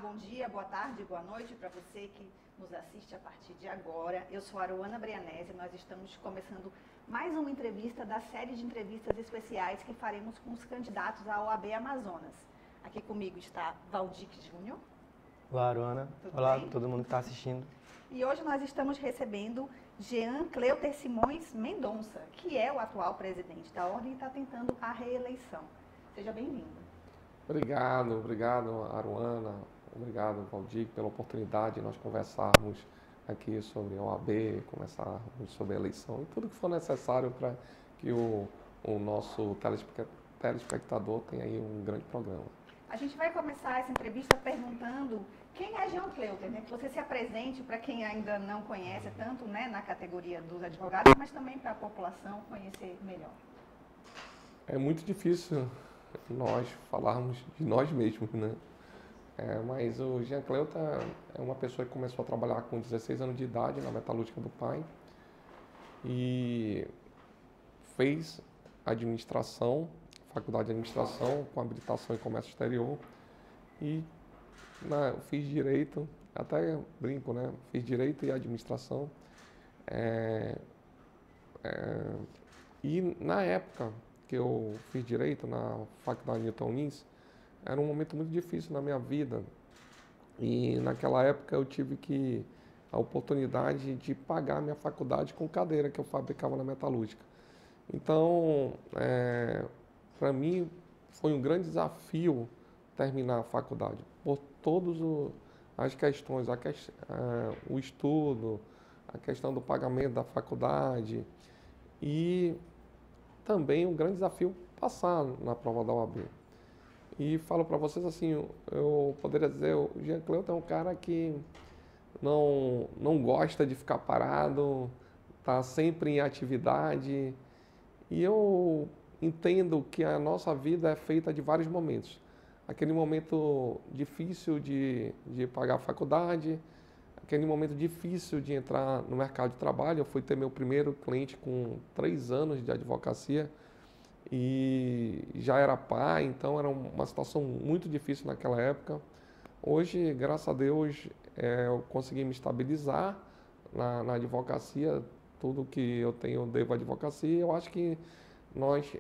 bom dia, boa tarde, boa noite para você que nos assiste a partir de agora. Eu sou a Aruana Brianese, nós estamos começando mais uma entrevista da série de entrevistas especiais que faremos com os candidatos à OAB Amazonas. Aqui comigo está Valdir Júnior. Olá, Aruana. Olá, todo mundo que está assistindo. E hoje nós estamos recebendo Jean Cleuter Simões Mendonça, que é o atual presidente da Ordem e está tentando a reeleição. Seja bem-vindo. Obrigado, Aruana. Obrigado, Valdir, pela oportunidade de nós conversarmos aqui sobre a OAB, conversarmos sobre a eleição e tudo que for necessário para que o nosso telespectador tenha aí um grande programa. A gente vai começar essa entrevista perguntando quem é Jean Cleuter, né? Que você se apresente para quem ainda não conhece, tanto na categoria dos advogados, mas também para a população conhecer melhor. É muito difícil nós falarmos de nós mesmos, né? Mas o Jean Cleuter é uma pessoa que começou a trabalhar com 16 anos de idade na metalúrgica do pai e fez administração, faculdade de administração com habilitação em comércio exterior e fiz direito, até brinco, né? Fiz direito e administração e na época que eu fiz direito na faculdade Newton Lins, era um momento muito difícil na minha vida e naquela época eu tive a oportunidade de pagar a minha faculdade com cadeira que eu fabricava na metalúrgica. Então, para mim foi um grande desafio terminar a faculdade, por todas as questões, o estudo, a questão do pagamento da faculdade e também um grande desafio passar na prova da OAB. E falo para vocês assim, eu poderia dizer, o Jean Cleuter é um cara que não gosta de ficar parado, está sempre em atividade. E eu entendo que a nossa vida é feita de vários momentos. Aquele momento difícil de pagar a faculdade, aquele momento difícil de entrar no mercado de trabalho. Eu fui ter meu primeiro cliente com 3 anos de advocacia e já era pai, então era uma situação muito difícil naquela época. Hoje, graças a Deus, eu consegui me estabilizar na advocacia, tudo que eu tenho eu devo à advocacia. Eu acho que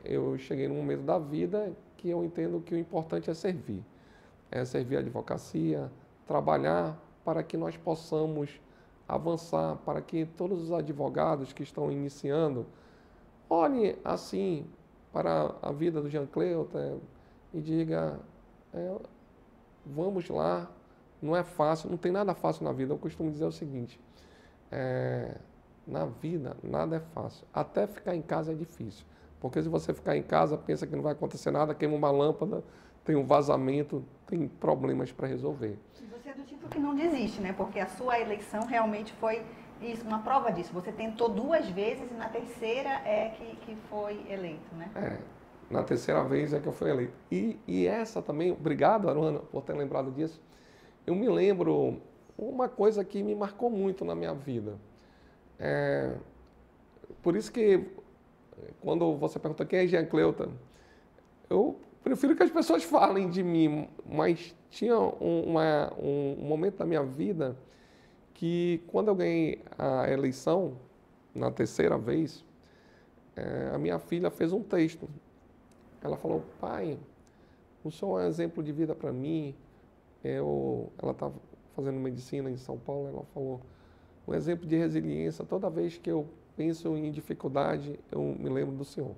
eu cheguei num momento da vida que eu entendo que o importante é servir a advocacia, trabalhar para que nós possamos avançar, para que todos os advogados que estão iniciando olhem assim para a vida do Jean Cleuter e diga, vamos lá, não é fácil, não tem nada fácil na vida. Eu costumo dizer o seguinte, na vida nada é fácil, até ficar em casa é difícil, porque se você ficar em casa, pensa que não vai acontecer nada, queima uma lâmpada, tem um vazamento, tem problemas para resolver. E você é do tipo que não desiste, né? Porque a sua eleição realmente foi isso, uma prova disso. Você tentou 2 vezes e na terceira que foi eleito, né? Na terceira vez é que eu fui eleito. E essa também, obrigado, Aruana, por ter lembrado disso. Eu me lembro uma coisa que me marcou muito na minha vida. Por isso que, quando você pergunta quem é Jean Cleuter, eu prefiro que as pessoas falem de mim, mas tinha um momento da minha vida que, quando eu ganhei a eleição, na terceira vez, a minha filha fez um texto. Ela falou, pai, o senhor é um exemplo de vida para mim. Ela estava fazendo medicina em São Paulo, ela falou, um exemplo de resiliência. Toda vez que eu penso em dificuldade, eu me lembro do senhor.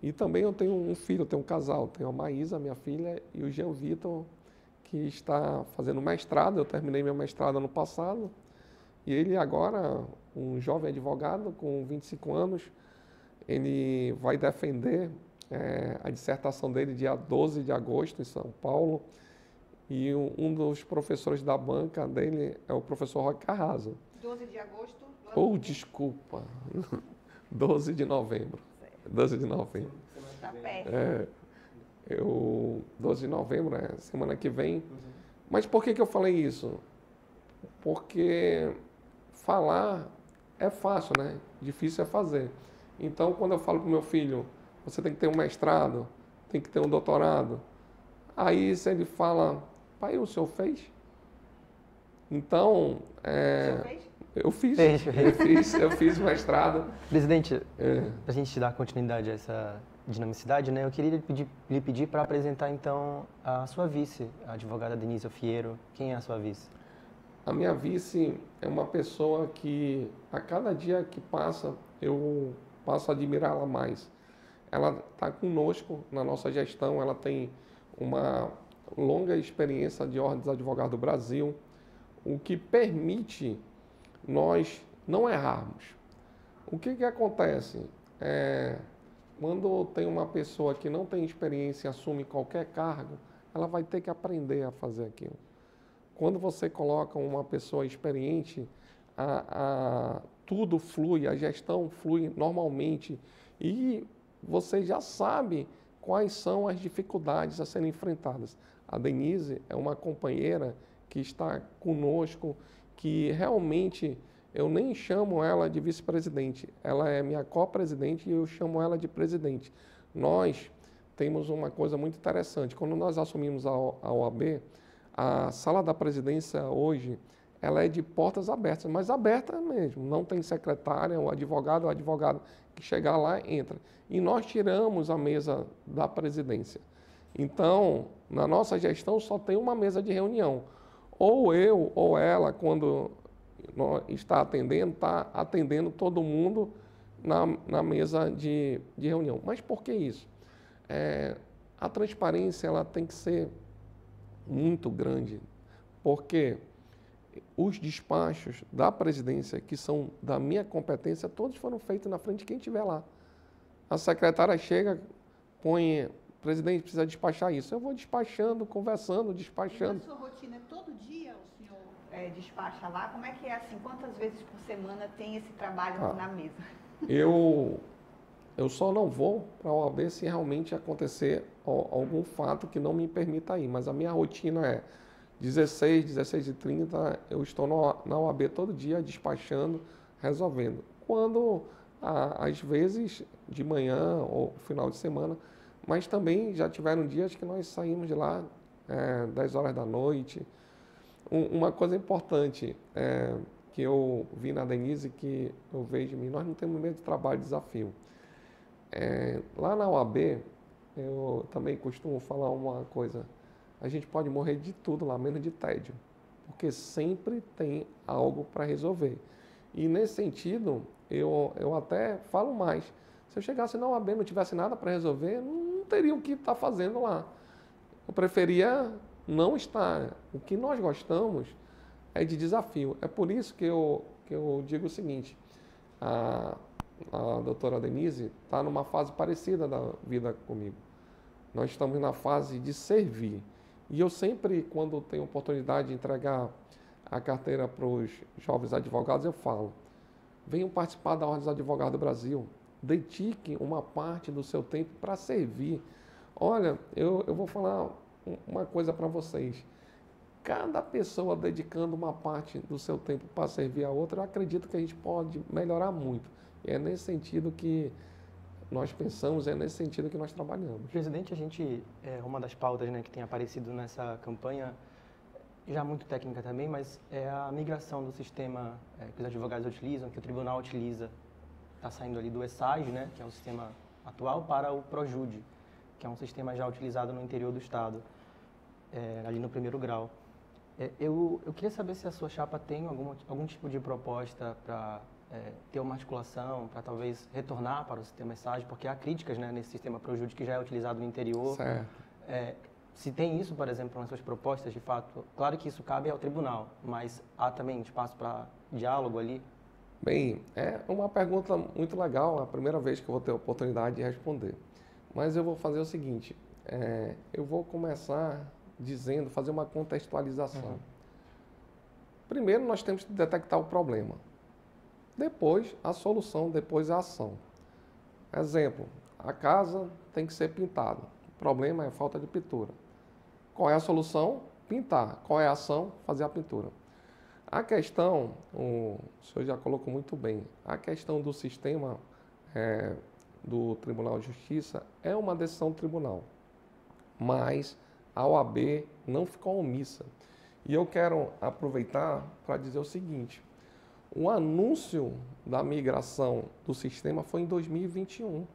E também eu tenho um filho, eu tenho um casal, tenho a Maísa, minha filha, e o Jean Vitor, que está fazendo mestrado. Eu terminei meu mestrado ano passado, e ele agora, um jovem advogado com 25 anos, ele vai defender a dissertação dele dia 12 de agosto em São Paulo, e um dos professores da banca dele é o professor Roque Carrasco. 12 de agosto? Desculpa, 12 de novembro. 12 de novembro. Está perto. 12 de novembro, semana que vem. Mas por que eu falei isso? Porque falar é fácil, né? Difícil é fazer. Então, quando eu falo para o meu filho, você tem que ter um mestrado, tem que ter um doutorado. Aí, se ele fala, pai, o senhor fez? Então, O senhor fez? eu fiz mestrado. Presidente, para a gente dar continuidade a essa dinamicidade, né, eu queria lhe pedir para apresentar, então, a sua vice, a advogada Denise Alfiero. Quem é a sua vice? A minha vice é uma pessoa que, a cada dia que passa, eu passo a admirá-la mais. Ela está conosco na nossa gestão, ela tem uma longa experiência de Ordem dos Advogados do Brasil, o que permite nós não errarmos. O que acontece? Quando tem uma pessoa que não tem experiência e assume qualquer cargo, ela vai ter que aprender a fazer aquilo. Quando você coloca uma pessoa experiente, tudo flui, a gestão flui normalmente e você já sabe quais são as dificuldades a serem enfrentadas. A Denise é uma companheira que está conosco, que realmente eu nem chamo ela de vice-presidente, ela é minha co-presidente e eu chamo ela de presidente. Nós temos uma coisa muito interessante, quando nós assumimos a OAB, a sala da presidência hoje, ela é de portas abertas, mas aberta mesmo, não tem secretária, o advogado que chegar lá entra. E nós tiramos a mesa da presidência. Então, na nossa gestão só tem uma mesa de reunião. Ou eu ou ela, quando está atendendo todo mundo na mesa de reunião. Mas por que isso? A transparência ela tem que ser muito grande, porque os despachos da presidência, que são da minha competência, todos foram feitos na frente de quem estiver lá. A secretária chega, põe, presidente, precisa despachar isso. Eu vou despachando, conversando, despachando. E a sua rotina é todo dia o senhor despacha lá? Como é que é assim? Quantas vezes por semana tem esse trabalho na mesa? Eu só não vou para a OAB se realmente acontecer algum fato que não me permita ir, mas a minha rotina é 16h30, eu estou na OAB todo dia despachando, resolvendo. Quando, às vezes, de manhã ou final de semana, mas também já tiveram dias que nós saímos de lá 10 horas da noite. Uma coisa importante que eu vi na Denise, que eu vejo em mim, nós não temos medo de trabalho, de desafio. Lá na OAB, eu também costumo falar uma coisa, a gente pode morrer de tudo lá, menos de tédio, porque sempre tem algo para resolver. E nesse sentido, eu até falo mais, se eu chegasse na OAB e não tivesse nada para resolver, não teria o que estar fazendo lá. Eu preferia não estar. O que nós gostamos é de desafio. É por isso que eu digo o seguinte, a doutora Denise está numa fase parecida da vida comigo. Nós estamos na fase de servir. E eu sempre, quando tenho oportunidade de entregar a carteira para os jovens advogados, eu falo, venham participar da Ordem dos Advogados do Brasil, dediquem uma parte do seu tempo para servir. Olha, eu vou falar uma coisa para vocês. Cada pessoa dedicando uma parte do seu tempo para servir a outra, eu acredito que a gente pode melhorar muito. E é nesse sentido que nós pensamos, é nesse sentido que nós trabalhamos. Presidente, uma das pautas, né, que tem aparecido nessa campanha, já muito técnica também, mas é a migração do sistema que os advogados utilizam, que o tribunal utiliza, está saindo ali do ESAG, né, que é o sistema atual, para o ProJude, que é um sistema já utilizado no interior do Estado, ali no primeiro grau. Eu queria saber se a sua chapa tem algum tipo de proposta para ter uma articulação, para talvez retornar para o sistema ESAG, porque há críticas, né, nesse sistema ProJude que já é utilizado no interior. Certo. Se tem isso, por exemplo, nas suas propostas, de fato, claro que isso cabe ao tribunal, mas há também espaço para diálogo ali? Bem, é uma pergunta muito legal, é a primeira vez que eu vou ter a oportunidade de responder. Mas eu vou fazer o seguinte, eu vou começar fazer uma contextualização. Primeiro, nós temos que detectar o problema. Depois, a solução, depois a ação. Exemplo, a casa tem que ser pintada. O problema é a falta de pintura. Qual é a solução? Pintar. Qual é a ação? Fazer a pintura. A questão, o senhor já colocou muito bem, a questão do sistema do Tribunal de Justiça é uma decisão do tribunal, mas a OAB não ficou omissa. E eu quero aproveitar para dizer o seguinte, o anúncio da migração do sistema foi em 2021.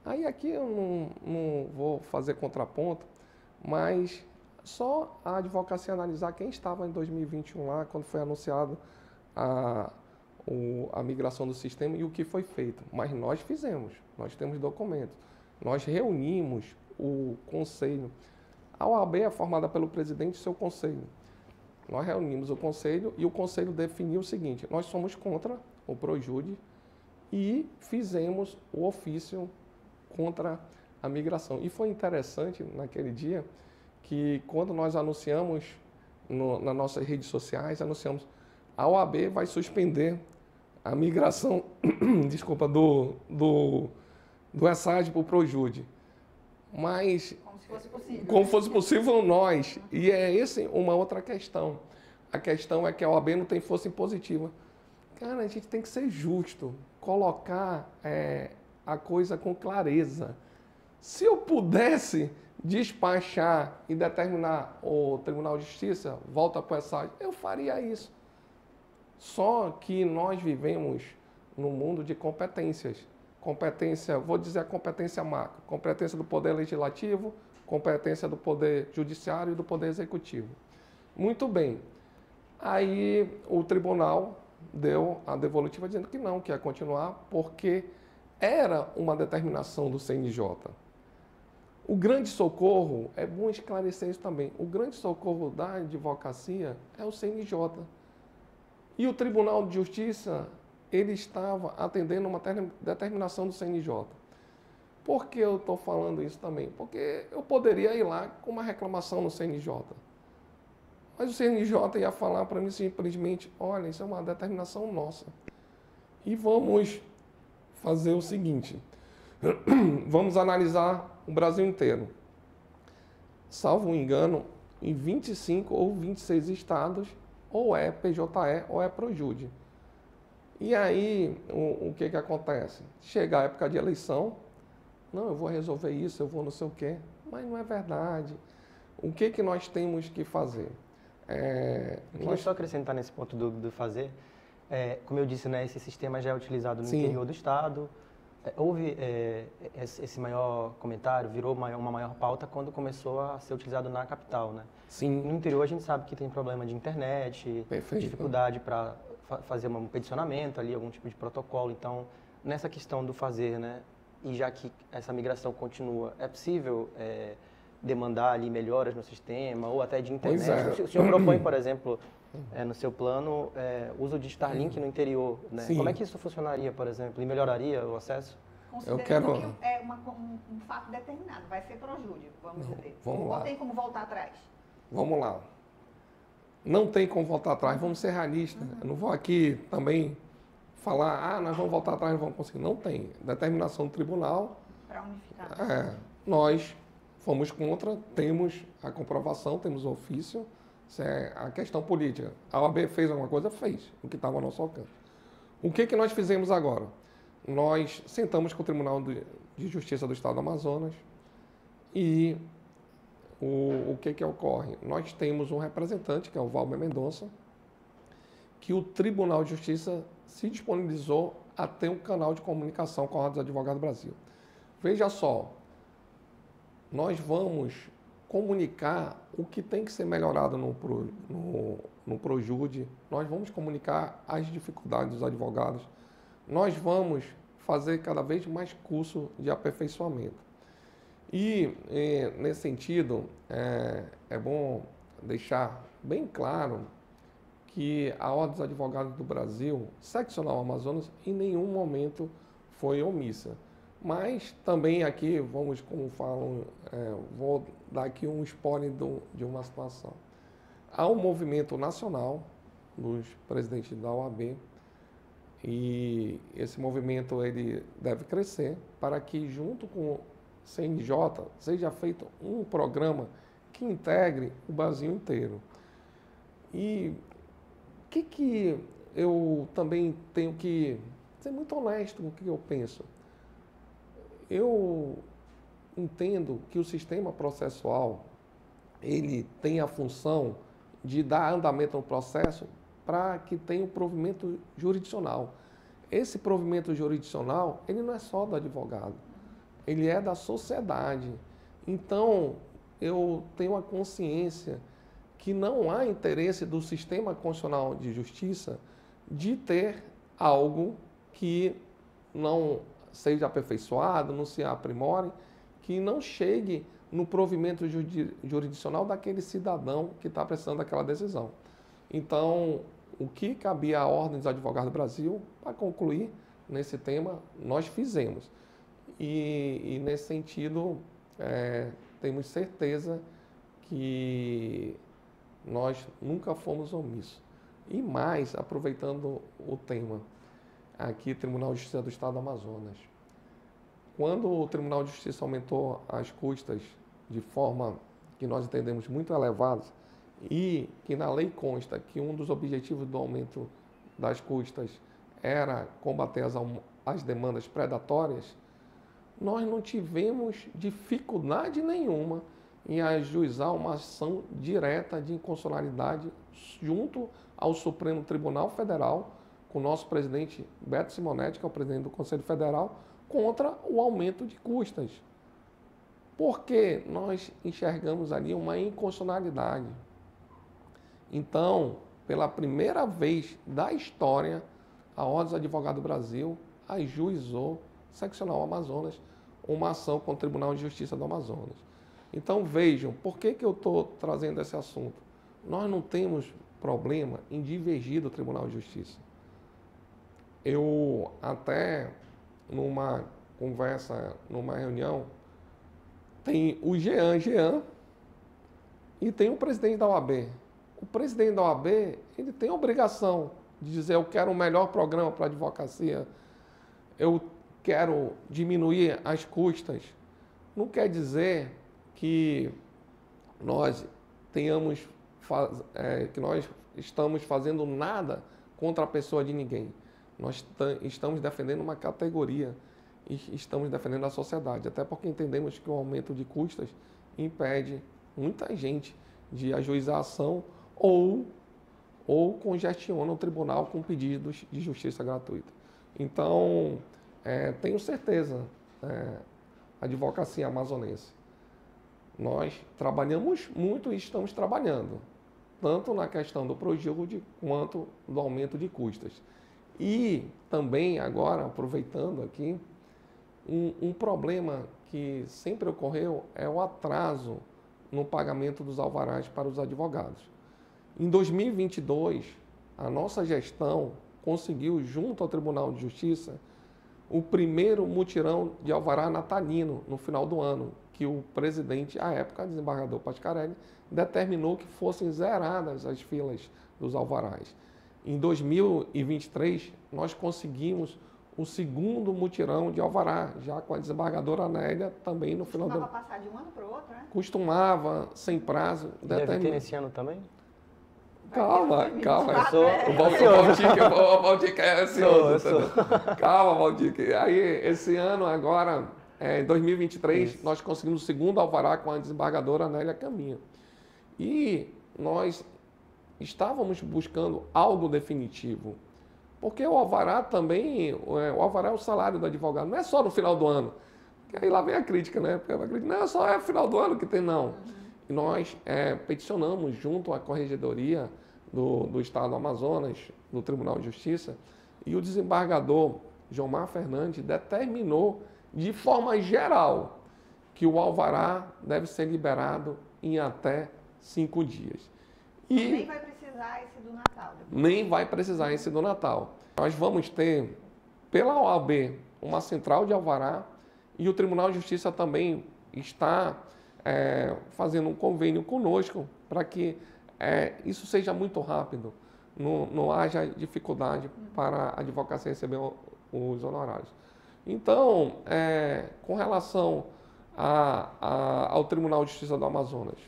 Aí aqui eu não vou fazer contraponto, mas só a advocacia analisar quem estava em 2021 lá, quando foi anunciado a migração do sistema e o que foi feito. Mas nós fizemos, nós temos documentos, nós reunimos o conselho. A OAB é formada pelo presidente e seu conselho. Nós reunimos o conselho e o conselho definiu o seguinte, nós somos contra o Projude e fizemos o ofício contra a migração. E foi interessante naquele dia que quando nós anunciamos nas nossas redes sociais, anunciamos a OAB vai suspender a migração desculpa, do ESAD para o Projude. Mas Como se fosse possível. como fosse possível nós. E é essa uma outra questão. A questão é que a OAB não tem força impositiva. Cara, a gente tem que ser justo, colocar a coisa com clareza. Se eu pudesse despachar e determinar o Tribunal de Justiça, volta para o ESAD, eu faria isso. Só que nós vivemos num mundo de competências. Competência, vou dizer a competência macro, competência do Poder Legislativo, competência do Poder Judiciário e do Poder Executivo. Muito bem. Aí o tribunal deu a devolutiva dizendo que não, que ia continuar, porque era uma determinação do CNJ. O grande socorro, é bom esclarecer isso também, o grande socorro da advocacia é o CNJ. E o Tribunal de Justiça, ele estava atendendo uma determinação do CNJ. Por que eu estou falando isso também? Porque eu poderia ir lá com uma reclamação no CNJ. Mas o CNJ ia falar para mim simplesmente, olha, isso é uma determinação nossa. E vamos fazer o seguinte, vamos analisar o Brasil inteiro. Salvo engano, em 25 ou 26 estados, ou é PJE ou é Projude. E aí, o que acontece? Chega a época de eleição, não, eu vou resolver isso, eu vou não sei o quê, mas não é verdade. O que nós temos que fazer? Eu queria só acrescentar nesse ponto do fazer, como eu disse, né, esse sistema já é utilizado no Sim. interior do estado. Houve esse maior comentário, virou uma maior pauta quando começou a ser utilizado na capital, né? Sim. No interior a gente sabe que tem problema de internet, Perfeito. dificuldade para fazer um peticionamento ali, algum tipo de protocolo. Então, nessa questão do fazer, né? E já que essa migração continua, é possível demandar ali melhoras no sistema ou até de internet? Pois é. O senhor propõe, por exemplo, no seu plano, uso de Starlink no interior, né? Sim. Como é que isso funcionaria, por exemplo, e melhoraria o acesso? Considerando quero- que é um fato determinado, vai ser Projude, vamos dizer. Vamos lá. Ou tem como voltar atrás? Vamos lá. Não tem como voltar atrás, vamos ser realistas. Eu não vou aqui também falar, nós vamos voltar atrás, não vamos conseguir. Não tem. Determinação do tribunal, Para unificar. nós fomos contra, temos a comprovação, temos o ofício. Isso é a questão política. A OAB fez alguma coisa? Fez, o que estava ao nosso alcance. O que nós fizemos agora? Nós sentamos com o Tribunal de Justiça do Estado do Amazonas e o que ocorre? Nós temos um representante, que é o Valber Mendonça, que o Tribunal de Justiça se disponibilizou a ter um canal de comunicação com a Ordem dos Advogados do Brasil. Veja só, nós vamos comunicar o que tem que ser melhorado no Projude, nós vamos comunicar as dificuldades dos advogados, nós vamos fazer cada vez mais curso de aperfeiçoamento. E, nesse sentido, é bom deixar bem claro que a Ordem dos Advogados do Brasil, seccional Amazonas, em nenhum momento foi omissa. Mas também aqui, como falam, vou dar aqui um spoiler de uma situação. Há um movimento nacional dos presidentes da OAB e esse movimento ele deve crescer para que, junto com o CNJ, seja feito um programa que integre o Brasil inteiro. E o que eu também tenho que ser muito honesto com o que eu penso. Eu entendo que o sistema processual, ele tem a função de dar andamento ao processo para que tenha o provimento jurisdicional. Esse provimento jurisdicional, ele não é só do advogado, ele é da sociedade. Então, eu tenho a consciência que não há interesse do sistema constitucional de justiça de ter algo que não seja aperfeiçoado, não se aprimore, que não chegue no provimento jurisdicional daquele cidadão que está prestando aquela decisão. Então, o que cabia à Ordem dos Advogados do Brasil, para concluir nesse tema, nós fizemos. E nesse sentido, temos certeza que nós nunca fomos omissos. E mais, aproveitando o tema, aqui, Tribunal de Justiça do Estado do Amazonas. Quando o Tribunal de Justiça aumentou as custas de forma que nós entendemos muito elevadas, e que na lei consta que um dos objetivos do aumento das custas era combater as demandas predatórias, nós não tivemos dificuldade nenhuma em ajuizar uma ação direta de inconstitucionalidade junto ao Supremo Tribunal Federal, com o nosso presidente Beto Simonetti, que é o presidente do Conselho Federal, contra o aumento de custas. Porque nós enxergamos ali uma inconstitucionalidade. Então, pela primeira vez da história, a Ordem dos Advogados do Brasil ajuizou, seccional Amazonas, uma ação com o Tribunal de Justiça do Amazonas. Então, vejam, por que eu estou trazendo esse assunto? Nós não temos problema em divergir do Tribunal de Justiça. Eu até, numa conversa, numa reunião, tem o Jean e tem o presidente da OAB. O presidente da OAB, ele tem a obrigação de dizer: eu quero um melhor programa para a advocacia, eu quero diminuir as custas. Não quer dizer que nós que nós estamos fazendo nada contra a pessoa de ninguém. Nós estamos defendendo uma categoria e estamos defendendo a sociedade, até porque entendemos que o aumento de custas impede muita gente de ajuizar a ação ou congestiona o tribunal com pedidos de justiça gratuita. Então, tenho certeza, advocacia amazonense, nós trabalhamos muito e estamos trabalhando, tanto na questão do projude quanto do aumento de custas. E também agora, aproveitando aqui, um problema que sempre ocorreu é o atraso no pagamento dos alvarás para os advogados. Em 2022, a nossa gestão conseguiu, junto ao Tribunal de Justiça, o primeiro mutirão de alvará natalino no final do ano, que o presidente, à época, desembargador Pascarelli, determinou que fossem zeradas as filas dos alvarás. Em 2023, nós conseguimos o segundo mutirão de alvará, já com a desembargadora Anélia também no final do ano. Costumava passar de um ano para o outro, né? Costumava, sem prazo. Deve ter nesse ano também? Calma. O Valdir é ansioso. Calma, Valdir. Aí, esse ano, agora, em 2023, nós conseguimos o segundo alvará com a desembargadora Anélia Caminha. E nós estávamos buscando algo definitivo. Porque o alvará também, o alvará é o salário do advogado, não é só no final do ano. Porque aí lá vem a crítica, né? Porque a crítica não é só final do ano que tem, não. E nós peticionamos junto à Corregedoria do Estado do Amazonas, do Tribunal de Justiça, e o desembargador Jomar Fernandes determinou de forma geral que o alvará deve ser liberado em até 5 dias. E nem vai precisar esse do Natal. Nem vai precisar esse do Natal. Nós vamos ter, pela OAB, uma central de alvará, e o Tribunal de Justiça também está fazendo um convênio conosco para que isso seja muito rápido, não haja dificuldade para a advocacia receber os honorários. Então, com relação ao Tribunal de Justiça do Amazonas,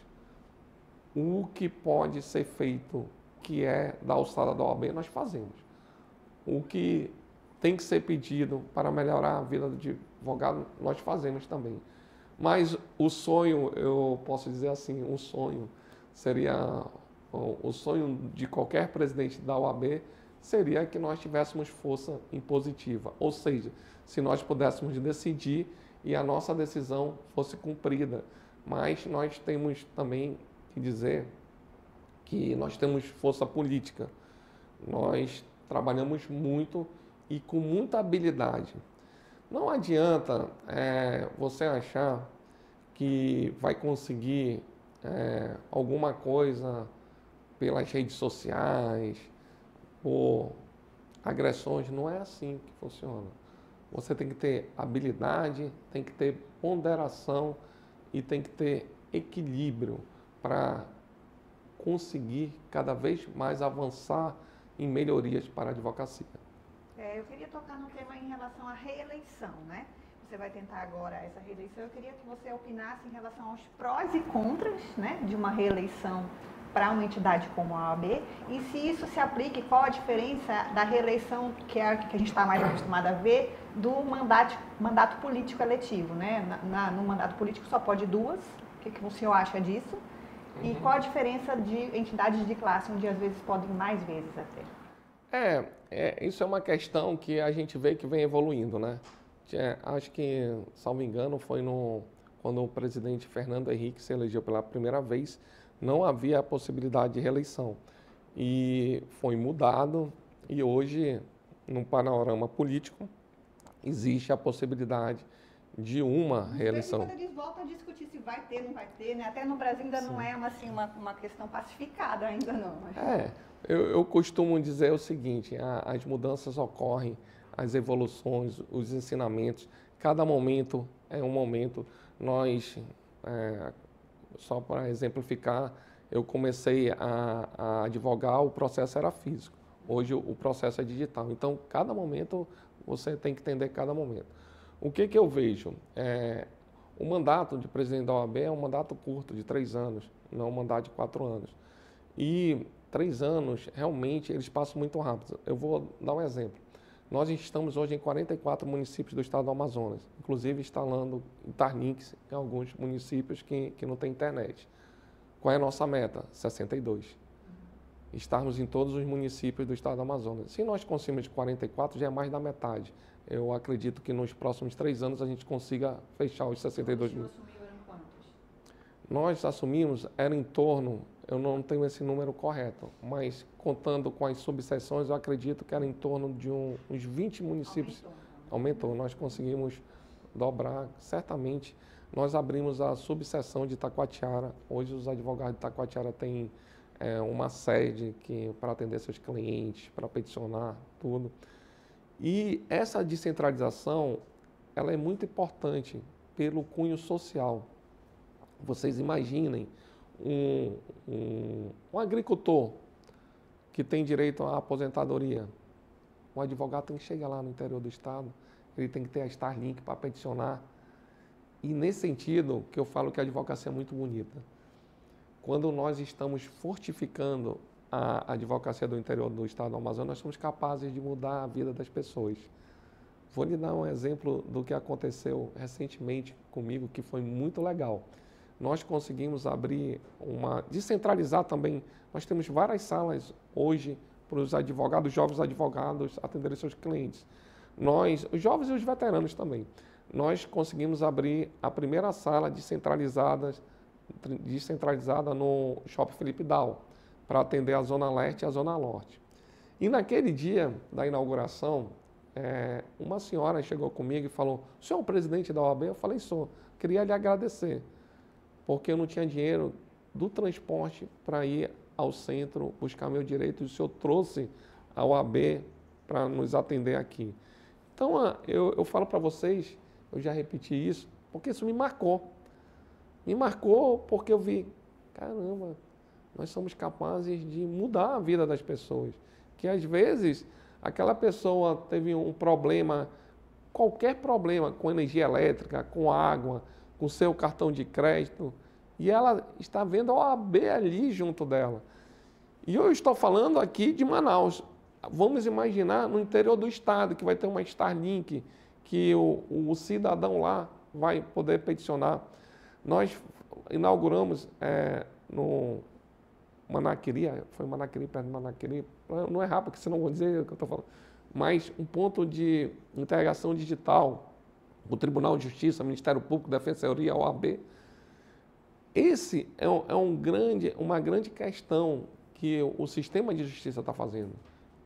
o que pode ser feito, que é da alçada da OAB, nós fazemos. O que tem que ser pedido para melhorar a vida do advogado, nós fazemos também. Mas o sonho, eu posso dizer assim, um sonho seria, o sonho de qualquer presidente da OAB seria que nós tivéssemos força impositiva, ou seja, se nós pudéssemos decidir e a nossa decisão fosse cumprida. Mas nós temos também que dizer que nós temos força política. Nós trabalhamos muito e com muita habilidade. Não adianta você achar que vai conseguir alguma coisa pelas redes sociais, por agressões. Não é assim que funciona. Você tem que ter habilidade, tem que ter ponderação e tem que ter equilíbrio para conseguir cada vez mais avançar em melhorias para a advocacia. Eu queria tocar no tema em relação à reeleição, né? Você vai tentar agora essa reeleição. Eu queria que você opinasse em relação aos prós e contras, né, de uma reeleição para uma entidade como a OAB e se isso se aplica, qual a diferença da reeleição, que é a que a gente está mais acostumado a ver, do mandato político eletivo, né? No mandato político só pode 2. O que o senhor acha disso? E qual a diferença de entidades de classe, onde às vezes podem mais vezes até? Isso é uma questão que a gente vê que vem evoluindo, né? Acho que, salvo engano, foi quando o presidente Fernando Henrique se elegeu pela primeira vez, não havia a possibilidade de reeleição. E foi mudado e hoje, no panorama político, existe a possibilidade de uma reeleição. Quando eles voltam a discutir se vai ter, não vai ter, né? Até no Brasil ainda não é uma questão pacificada, ainda não. Eu costumo dizer o seguinte, as mudanças ocorrem, as evoluções, os ensinamentos, cada momento é um momento. Nós, só para exemplificar, eu comecei a advogar, o processo era físico, hoje o processo é digital. Então, cada momento, você tem que entender cada momento. O que eu vejo? O mandato de presidente da OAB é um mandato curto, de 3 anos, não um mandato de 4 anos. E 3 anos, realmente, eles passam muito rápido. Eu vou dar um exemplo. Nós estamos hoje em 44 municípios do estado do Amazonas, inclusive instalando Starlinks em alguns municípios que não têm internet. Qual é a nossa meta? 62. Estarmos em todos os municípios do estado do Amazonas. Se nós conseguimos 44, já é mais da metade. Eu acredito que nos próximos 3 anos a gente consiga fechar os 62 mil. Nós assumimos, era em torno, eu não tenho esse número correto, mas contando com as subseções, eu acredito que era em torno de uns 20 municípios. Aumentou. Nós conseguimos dobrar, certamente. Nós abrimos a subseção de Itacoatiara. Hoje os advogados de Itacoatiara têm uma sede para atender seus clientes, para peticionar, tudo. E essa descentralização, ela é muito importante pelo cunho social. Vocês imaginem um agricultor que tem direito à aposentadoria. O advogado tem que chegar lá no interior do estado, ele tem que ter a Starlink para peticionar. E nesse sentido que eu falo que a advocacia é muito bonita. Quando nós estamos fortificando a advocacia do interior do estado do Amazonas, nós somos capazes de mudar a vida das pessoas. Vou lhe dar um exemplo do que aconteceu recentemente comigo, que foi muito legal. Nós conseguimos descentralizar também. Nós temos várias salas hoje para os advogados, jovens advogados, atenderem seus clientes. Os jovens e os veteranos também. Nós conseguimos abrir a primeira sala descentralizada no Shopping Felipe Dal, para atender a Zona Leste e a Zona Norte. E naquele dia da inauguração, uma senhora chegou comigo e falou: "O senhor é o presidente da OAB?" Eu falei: "Sou. Queria lhe agradecer, porque eu não tinha dinheiro do transporte para ir ao centro buscar meu direito, e o senhor trouxe a OAB para nos atender aqui." Então, eu falo para vocês, eu já repeti isso, porque isso me marcou. Me marcou porque eu vi, caramba, nós somos capazes de mudar a vida das pessoas. Que às vezes aquela pessoa teve um problema, qualquer problema com energia elétrica, com água, com seu cartão de crédito, e ela está vendo a OAB ali junto dela. E eu estou falando aqui de Manaus. Vamos imaginar no interior do estado, que vai ter uma Starlink, que o cidadão lá vai poder peticionar. Nós inauguramos no Manaquiri, foi Manaquiri, perto de Manaquiri, não é rápido, porque senão vou dizer o que eu estou falando, mas um ponto de integração digital, o Tribunal de Justiça, Ministério Público, Defensoria, OAB. Esse é uma grande questão que o sistema de justiça está fazendo,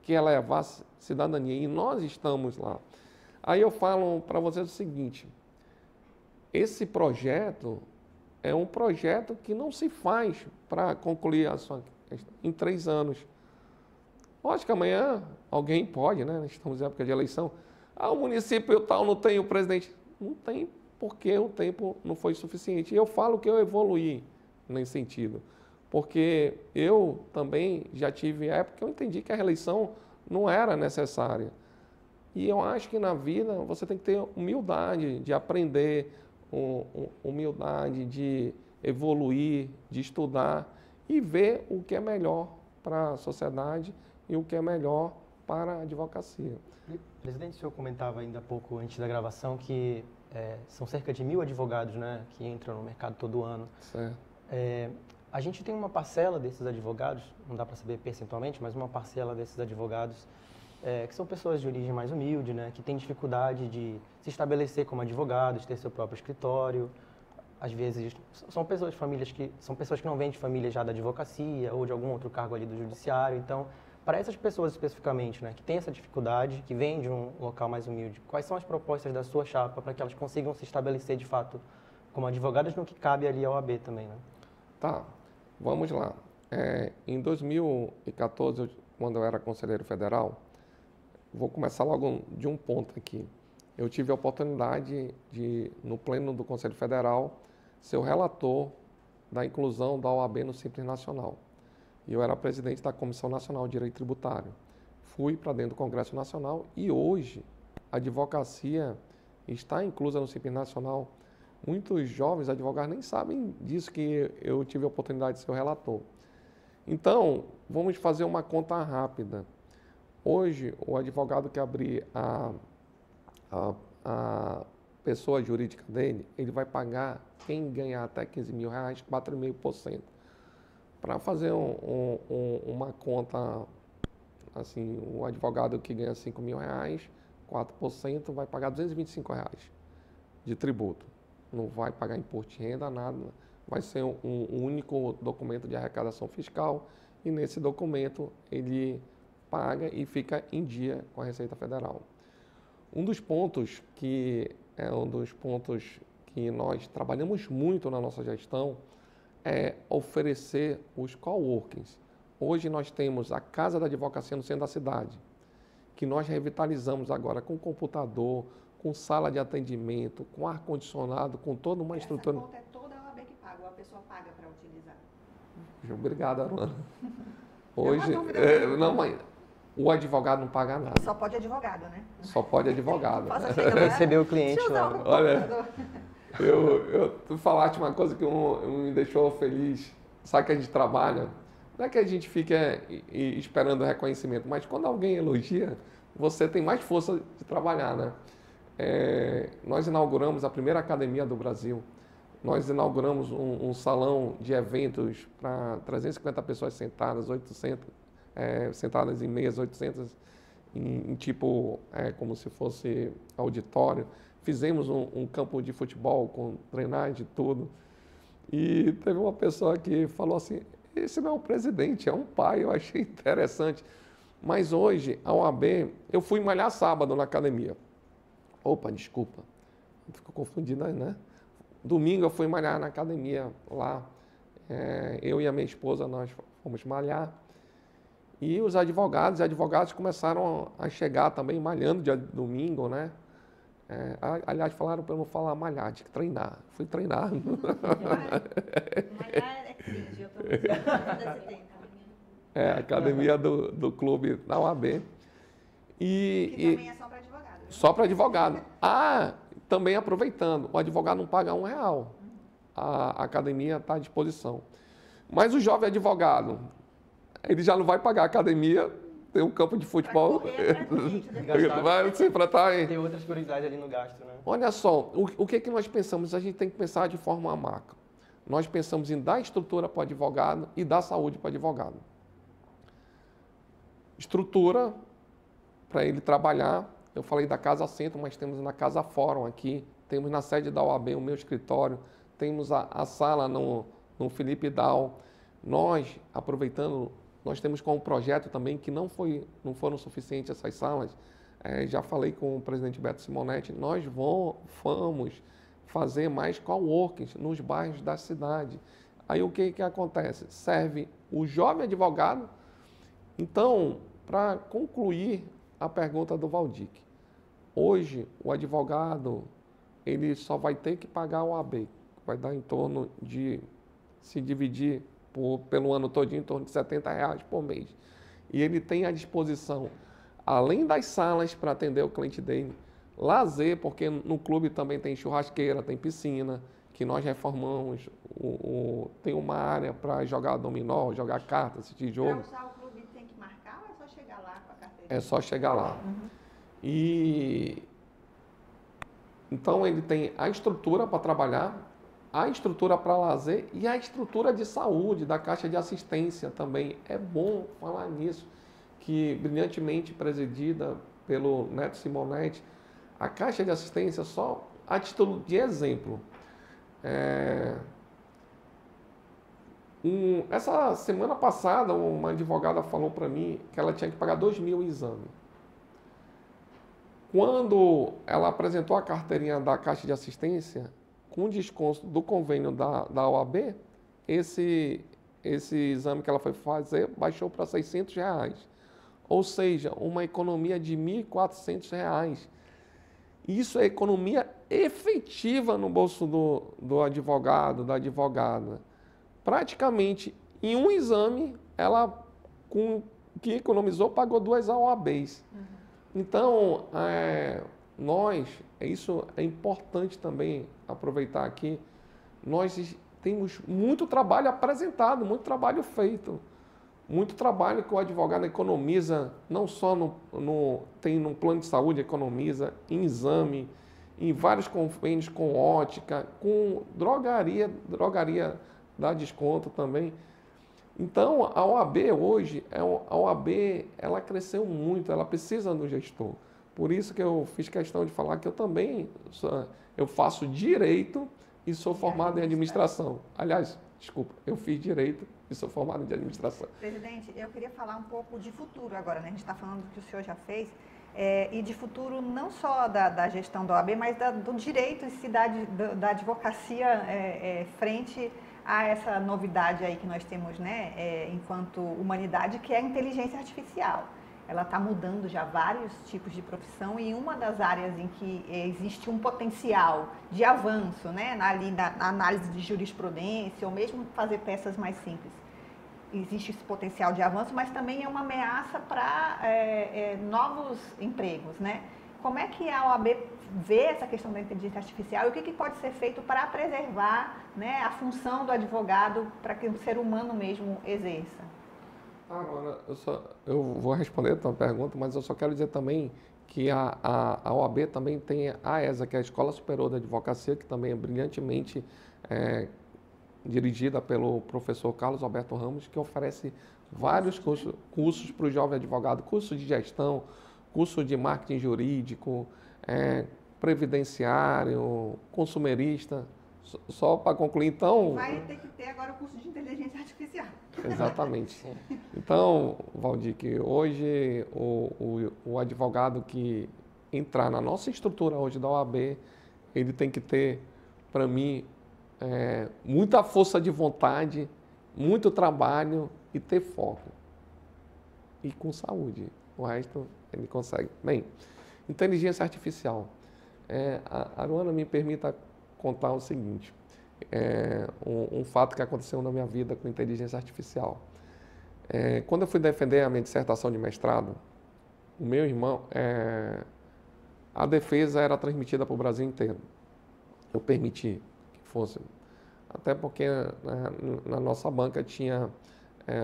que é levar cidadania, e nós estamos lá. Aí eu falo para vocês o seguinte, esse projeto é um projeto que não se faz para concluir em 3 anos. Lógico que amanhã alguém pode, né? Estamos em época de eleição. O município tal não tem o presidente. Não tem, porque o tempo não foi suficiente. E eu falo que eu evoluí nesse sentido. Porque eu também já tive época que eu entendi que a reeleição não era necessária. E eu acho que na vida você tem que ter humildade de aprender, humildade de evoluir, de estudar e ver o que é melhor para a sociedade e o que é melhor para a advocacia. Presidente, o senhor comentava ainda há pouco, antes da gravação, que são cerca de 1.000 advogados, né, que entram no mercado todo ano. Certo. A gente tem uma parcela desses advogados, não dá para saber percentualmente, mas uma parcela desses advogados que são pessoas de origem mais humilde, né, que têm dificuldade de se estabelecer como advogados, ter seu próprio escritório. Às vezes são pessoas que não vêm de família já da advocacia ou de algum outro cargo ali do judiciário. Então, para essas pessoas especificamente, né, que têm essa dificuldade, que vêm de um local mais humilde, quais são as propostas da sua chapa para que elas consigam se estabelecer de fato como advogadas no que cabe ali ao OAB também, né? Tá, vamos lá. Em 2014, quando eu era conselheiro federal, vou começar logo de um ponto aqui. Eu tive a oportunidade de, no pleno do Conselho Federal, ser o relator da inclusão da OAB no Simples Nacional. E eu era presidente da Comissão Nacional de Direito Tributário. Fui para dentro do Congresso Nacional e hoje a advocacia está inclusa no Simples Nacional. Muitos jovens advogados nem sabem disso, que eu tive a oportunidade de ser o relator. Então, vamos fazer uma conta rápida. Hoje, o advogado que abrir a pessoa jurídica dele, ele vai pagar, quem ganhar até R$15.000, 4,5%. Para fazer uma conta, assim, o advogado que ganha R$5.000, 4%, vai pagar R$225 de tributo. Não vai pagar imposto de renda, nada. Vai ser um único documento de arrecadação fiscal e nesse documento ele paga e fica em dia com a Receita Federal. Um dos pontos que nós trabalhamos muito na nossa gestão é oferecer os coworkings. Hoje nós temos a Casa da Advocacia no centro da cidade, que nós revitalizamos agora com computador, com sala de atendimento, com ar-condicionado, com toda uma estrutura. Essa conta é toda a OAB que paga, ou a pessoa paga para utilizar? Obrigado, Aruana. Hoje, não, mãe, o advogado não paga nada. Só pode advogado, né? Só pode advogado. Receber o cliente lá. Olha, tu falaste uma coisa que me deixou feliz. Sabe que a gente trabalha, não é que a gente fica esperando reconhecimento, mas quando alguém elogia, você tem mais força de trabalhar, né? Nós inauguramos a primeira academia do Brasil. Nós inauguramos um salão de eventos para 350 pessoas sentadas, 800 sentadas em mesas, 800 em tipo, como se fosse auditório. Fizemos um campo de futebol com drenagem e tudo. E teve uma pessoa que falou assim, esse não é um presidente, é um pai. Eu achei interessante. Mas hoje, a OAB, eu fui malhar sábado na academia. Opa, desculpa. Fico confundido, né? Domingo eu fui malhar na academia lá. Eu e a minha esposa, nós fomos malhar. E os advogados começaram a chegar também malhando dia de domingo, né? Aliás, falaram para eu não falar malhar, tinha que treinar. Fui treinar. Malhar é cringe, eu tô a academia do clube da OAB. Que também é só para advogado. Né? Só para advogado. Também aproveitando, o advogado não paga R$1. A academia está à disposição. Mas o jovem advogado, ele já não vai pagar a academia tem um campo de futebol. Vai se enfrentar aí. Tem outras prioridades ali no gasto, né? Olha só, o que nós pensamos? A gente tem que pensar de forma macro. Nós pensamos em dar estrutura para o advogado e dar saúde para o advogado. Estrutura para ele trabalhar. Eu falei da Casa Centro, mas temos na Casa Fórum aqui, temos na sede da OAB o meu escritório, temos a sala no Felipe Dal. Nós, aproveitando, nós temos como projeto também que não foram suficientes essas salas. Já falei com o presidente Beto Simonetti, nós vamos fazer mais coworkings nos bairros da cidade. Aí o que acontece? Serve o jovem advogado. Então, para concluir a pergunta do Valdir, hoje o advogado ele só vai ter que pagar o OAB, vai dar em torno de, se dividir pelo ano todinho, em torno de R$70 por mês. E ele tem à disposição, além das salas para atender o cliente dele, lazer, porque no clube também tem churrasqueira, tem piscina, que nós reformamos, tem uma área para jogar dominó, jogar carta, assistir jogo. Para usar o clube tem que marcar ou é só chegar lá com a carteira? É só chegar lá. Uhum. E então ele tem a estrutura para trabalhar, a estrutura para lazer e a estrutura de saúde da Caixa de Assistência também. É bom falar nisso, que brilhantemente presidida pelo Neto Simonetti, a Caixa de Assistência, só a título de exemplo. Essa semana passada, uma advogada falou para mim que ela tinha que pagar 2.000 em exame. Quando ela apresentou a carteirinha da Caixa de Assistência, com desconto do convênio da OAB, esse exame que ela foi fazer baixou para R$600. Ou seja, uma economia de R$1.400. Isso é economia efetiva no bolso do advogado, da advogada. Praticamente, em um exame, ela, com o que economizou, pagou 2 OABs. Uhum. Então, isso é importante também aproveitar aqui, nós temos muito trabalho apresentado, muito trabalho feito, muito trabalho que o advogado economiza, não só tem no plano de saúde, economiza em exame, em vários convênios com ótica, com drogaria dá desconto também. Então, a OAB hoje, ela cresceu muito, ela precisa do gestor. Por isso que eu fiz questão de falar que eu também eu faço direito e sou formado em administração. Aliás, desculpa, eu fiz direito e sou formado em administração. Presidente, eu queria falar um pouco de futuro agora, né? A gente está falando do que o senhor já fez, e de futuro não só da gestão da OAB, mas do direito em si, da advocacia frente a essa novidade aí que nós temos, né, enquanto humanidade, que é a inteligência artificial. Ela está mudando já vários tipos de profissão e uma das áreas em que existe um potencial de avanço, né, ali na análise de jurisprudência ou mesmo fazer peças mais simples. Existe esse potencial de avanço, mas também é uma ameaça para novos empregos, né? Como é que a OAB vê essa questão da inteligência artificial e o que pode ser feito para preservar, né, a função do advogado para que o ser humano mesmo exerça? Agora, eu vou responder a tua pergunta, mas eu só quero dizer também que a OAB também tem a ESA, que é a Escola Superior da Advocacia, que também é brilhantemente dirigida pelo professor Carlos Alberto Ramos, que oferece vários cursos para o jovem advogado, curso de gestão, curso de marketing jurídico, previdenciário, consumerista, só para concluir, então... Vai ter que ter agora o curso de inteligência artificial. Exatamente. Então, Valdir, que hoje o advogado que entrar na nossa estrutura hoje da OAB, ele tem que ter, para mim, muita força de vontade, muito trabalho e ter foco. E com saúde. O resto ele consegue. Bem, inteligência artificial. A Aruana me permita contar o seguinte, um fato que aconteceu na minha vida com inteligência artificial. Quando eu fui defender a minha dissertação de mestrado, o meu irmão, a defesa era transmitida para o Brasil inteiro. Eu permiti que fosse, até porque na nossa banca tinha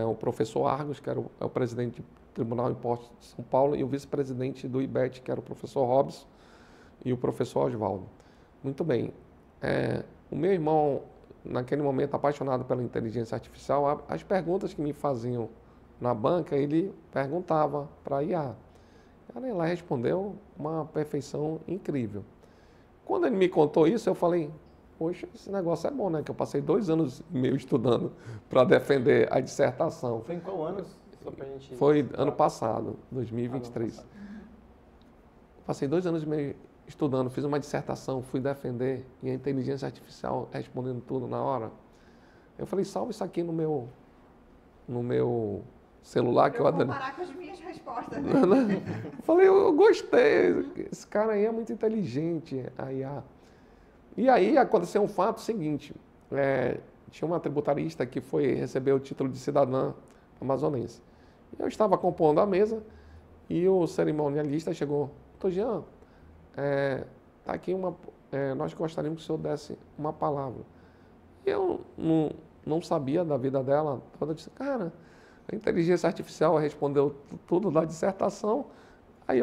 o professor Argos, que era o presidente Tribunal de Impostos de São Paulo, e o vice-presidente do IBET, que era o professor Robson e o professor Oswaldo. Muito bem. O meu irmão, naquele momento, apaixonado pela inteligência artificial, as perguntas que me faziam na banca, ele perguntava para a IA. Ela respondeu uma perfeição incrível. Quando ele me contou isso, eu falei, poxa, esse negócio é bom, né? Que eu passei 2 anos e meio estudando para defender a dissertação. Foi em qual ano? Só pra gente... Foi ano passado, 2023. Passei 2 anos e meio estudando, fiz uma dissertação, fui defender, e a inteligência artificial respondendo tudo na hora. Eu falei, salva isso aqui no meu celular. Eu vou comparar com as minhas respostas. Né? Eu falei, eu gostei, esse cara aí é muito inteligente, a IA. E aí aconteceu um fato seguinte, tinha uma tributarista que foi receber o título de cidadã amazonense. Eu estava compondo a mesa e o cerimonialista chegou, doutor Jean, tá aqui nós gostaríamos que o senhor desse uma palavra. E eu não sabia da vida dela toda, eu disse, cara, a inteligência artificial respondeu tudo da dissertação, aí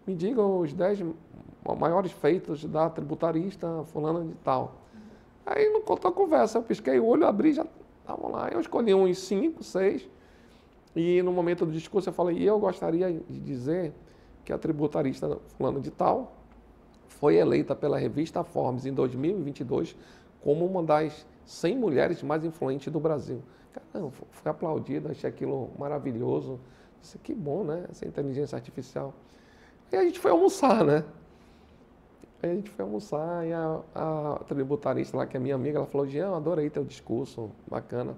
me diga os 10 maiores feitos da tributarista fulana de tal. Aí não contou a conversa, eu pisquei o olho, abri, já estavam lá. Eu escolhi uns 5, 6, e no momento do discurso eu falei, eu gostaria de dizer que a tributarista fulana de tal foi eleita pela revista Forbes em 2022 como uma das 100 mulheres mais influentes do Brasil. Caramba, fui aplaudido, achei aquilo maravilhoso. Disse, que bom, né? Essa inteligência artificial. E a gente foi almoçar, né? Aí a gente foi almoçar e a tributarista lá, que é minha amiga, ela falou, Jean, adorei teu discurso, bacana.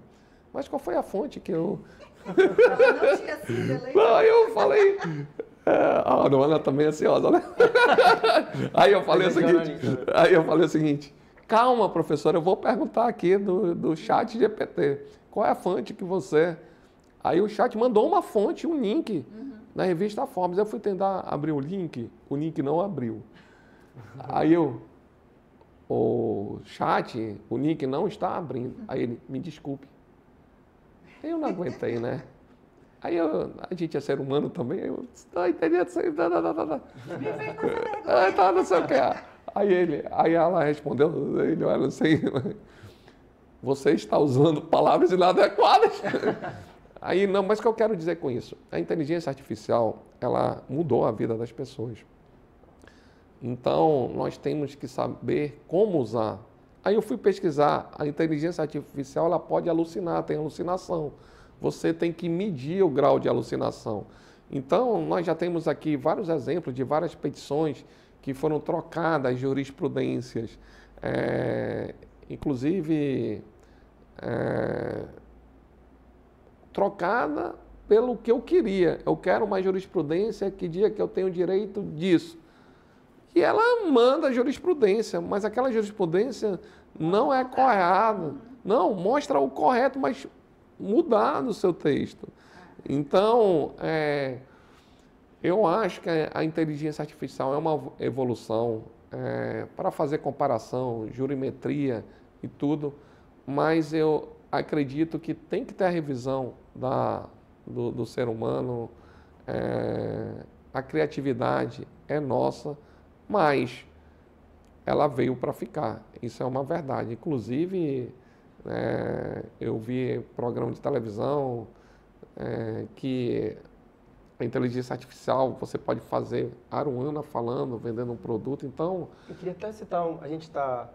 Mas qual foi a fonte que eu... Ela não tinha sido eleita. Aí eu falei... a Ana também é ansiosa, né? Aí eu falei o seguinte, calma, professora, eu vou perguntar aqui do chat GPT, qual é a fonte que você... Aí o chat mandou uma fonte, um link, na revista Forbes. Eu fui tentar abrir o link não abriu. Aí o chat, o link não está abrindo. Aí ele, me desculpe. Eu não aguentei, né? Aí a gente é ser humano também, eu não entendi isso aí, não sei o que. Aí ela respondeu, ele olha assim, você está usando palavras inadequadas. Aí não, mas o que eu quero dizer com isso? A inteligência artificial, ela mudou a vida das pessoas. Então, nós temos que saber como usar. Aí eu fui pesquisar, a inteligência artificial, ela pode alucinar, tem alucinação. Você tem que medir o grau de alucinação. Então, nós já temos aqui vários exemplos de várias petições que foram trocadas, jurisprudências, inclusive trocada pelo que eu queria. Eu quero uma jurisprudência que diga que eu tenho direito disso. E ela manda a jurisprudência, mas aquela jurisprudência não é correta. Não, mostra o correto, mas mudar no seu texto. Então, eu acho que a inteligência artificial é uma evolução para fazer comparação, jurimetria e tudo, mas eu acredito que tem que ter a revisão do ser humano, a criatividade é nossa, mas ela veio para ficar, isso é uma verdade. Inclusive, eu vi programa de televisão que a inteligência artificial, você pode fazer Aruana falando, vendendo um produto, então... Eu queria até citar, a gente está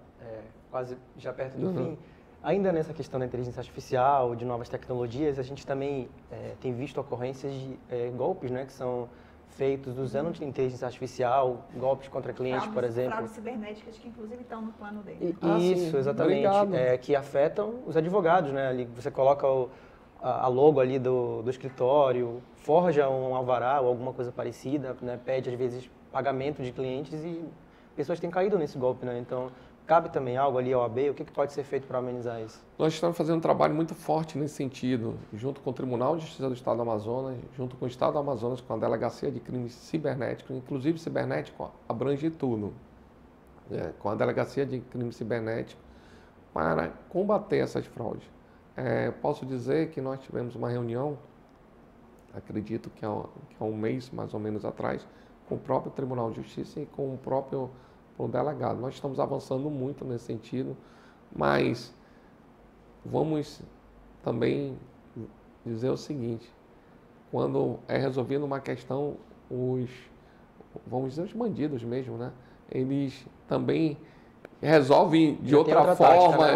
quase já perto do fim, ainda nessa questão da inteligência artificial, de novas tecnologias, a gente também tem visto ocorrências de golpes, né, que são feitos usando inteligência artificial, golpes contra clientes, por exemplo. Fraudes cibernéticas que inclusive estão no plano dele. Isso, exatamente. Que afetam os advogados, né? Ali você coloca a logo ali do escritório, forja um alvará ou alguma coisa parecida, né? Pede às vezes pagamento de clientes e pessoas têm caído nesse golpe, né? Então, cabe também algo ali ao AB? O que pode ser feito para amenizar isso? Nós estamos fazendo um trabalho muito forte nesse sentido, junto com o Tribunal de Justiça do Estado do Amazonas, junto com o Estado do Amazonas, com a Delegacia de Crimes Cibernéticos, inclusive cibernético abrange tudo, com a Delegacia de Crimes Cibernéticos, para combater essas fraudes. Posso dizer que nós tivemos uma reunião acredito que há um mês, mais ou menos atrás, com o próprio Tribunal de Justiça e com o próprio delegado. Nós estamos avançando muito nesse sentido, mas vamos também dizer o seguinte, quando é resolvida uma questão, vamos dizer, os bandidos mesmo, né? Eles também resolvem de outra forma.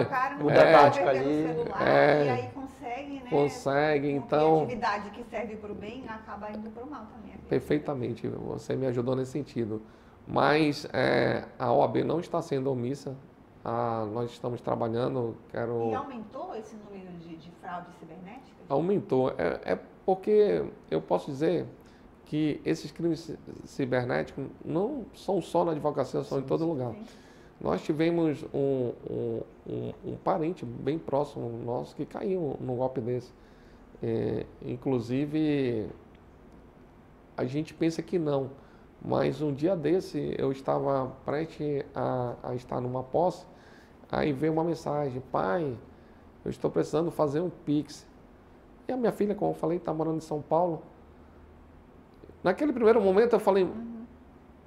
Muda a tática ali. E aí consegue, né? Consegue, então... atividade que serve para o bem acaba indo para o mal também. Perfeitamente, você me ajudou nesse sentido. Mas a OAB não está sendo omissa. Nós estamos trabalhando, E aumentou esse número de fraudes cibernéticas? Aumentou. Porque eu posso dizer que esses crimes cibernéticos não são só na advocacia, são em todo lugar. Sim. Nós tivemos um parente bem próximo nosso que caiu num golpe desse. Inclusive, a gente pensa que não, mas um dia desse eu estava prestes a estar numa posse, aí veio uma mensagem: pai, eu estou precisando fazer um Pix. E a minha filha, como eu falei, está morando em São Paulo. Naquele primeiro momento eu falei,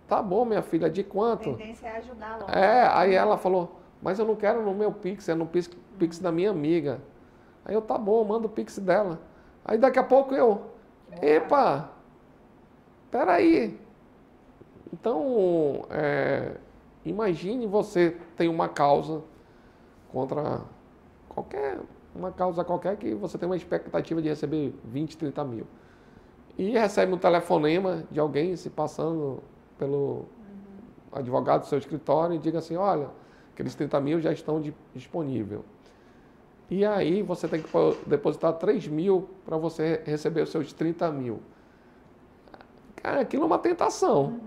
tá bom, minha filha, de quanto? A tendência é ajudar logo. Aí ela falou, mas eu não quero no meu Pix, é no Pix da minha amiga. Aí eu, tá bom, manda o Pix dela. Aí daqui a pouco epa, peraí. Então, imagine você tem uma causa contra uma causa qualquer que você tem uma expectativa de receber 20, 30 mil. E recebe um telefonema de alguém se passando pelo advogado do seu escritório e diga assim, olha, aqueles 30 mil já estão disponíveis. E aí você tem que depositar 3 mil para você receber os seus 30 mil. Cara, aquilo é uma tentação,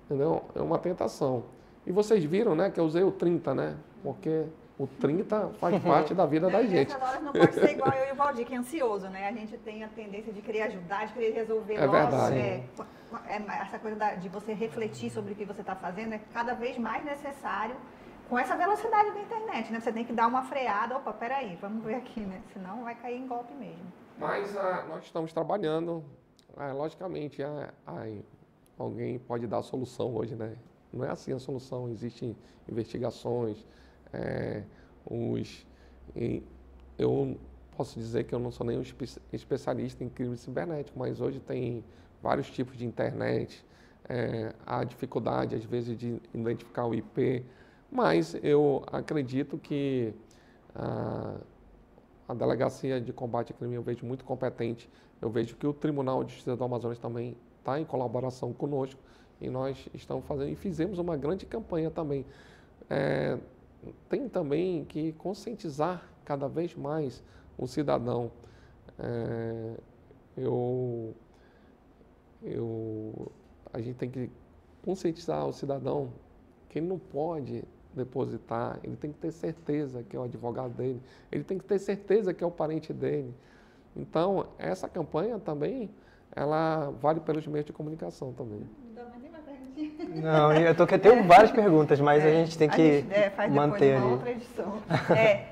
entendeu? É uma tentação. E vocês viram, né, que eu usei o 30, né? Porque o 30 faz parte da vida da gente. Nessas horas não pode ser igual eu e o Valdir, que é ansioso, né? A gente tem a tendência de querer ajudar, de querer resolver logo. Verdade. Essa coisa de você refletir sobre o que você está fazendo é cada vez mais necessário com essa velocidade da internet, né? Você tem que dar uma freada, opa, peraí, vamos ver aqui, né? Senão vai cair em golpe mesmo. Mas nós estamos trabalhando, logicamente, alguém pode dar a solução hoje, né? Não é assim a solução, existem investigações, eu posso dizer que eu não sou nenhum especialista em crime cibernético, mas hoje tem vários tipos de internet, há dificuldade às vezes de identificar o IP, mas eu acredito que a Delegacia de Combate ao Crime eu vejo muito competente, eu vejo que o Tribunal de Justiça do Amazonas também está em colaboração conosco e nós estamos fazendo e fizemos uma grande campanha também. Tem também que conscientizar cada vez mais o cidadão. A gente tem que conscientizar o cidadão que ele não pode depositar, ele tem que ter certeza que é o advogado dele, ele tem que ter certeza que é o parente dele. Então, essa campanha também, ela vale pelos meios de comunicação também. Não, eu tenho várias perguntas, mas a gente tem que faz manter depois uma ali. outra edição.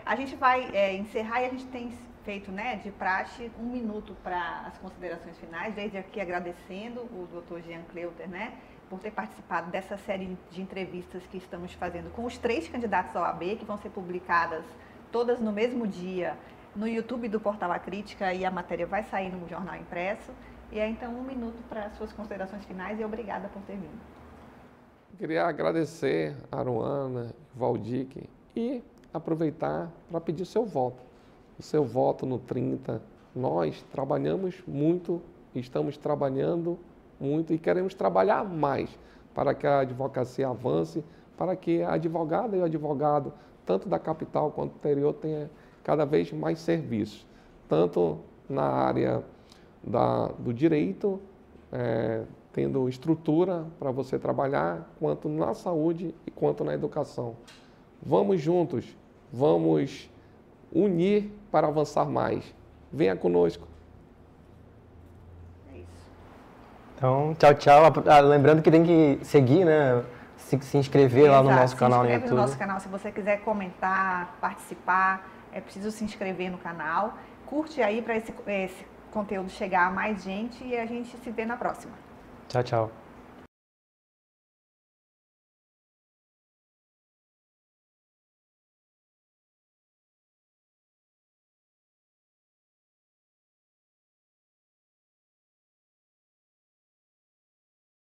A gente vai encerrar e a gente tem feito, né, de praxe 1 minuto para as considerações finais, desde aqui agradecendo o Dr. Jean Cleuter, né, por ter participado dessa série de entrevistas que estamos fazendo com os 3 candidatos ao OAB, que vão ser publicadas todas no mesmo dia no YouTube do Portal A Crítica, e a matéria vai sair no jornal impresso. E então 1 minuto para as suas considerações finais e obrigada por ter vindo. Eu queria agradecer a Aruana, Valdir e aproveitar para pedir o seu voto. O seu voto no 30. Nós trabalhamos muito, estamos trabalhando muito e queremos trabalhar mais para que a advocacia avance, para que a advogada e o advogado, tanto da capital quanto do interior, tenha cada vez mais serviços, tanto na área do direito, tendo estrutura para você trabalhar, quanto na saúde e quanto na educação. Vamos juntos, vamos unir para avançar mais. Venha conosco. É isso. Então, tchau, tchau. Lembrando que tem que seguir, né? Se inscrever lá no nosso canal no YouTube. Se inscreve no nosso canal. Se você quiser comentar, participar, é preciso se inscrever no canal. Curte aí para esse conteúdo chegar a mais gente e a gente se vê na próxima. Tchau, tchau.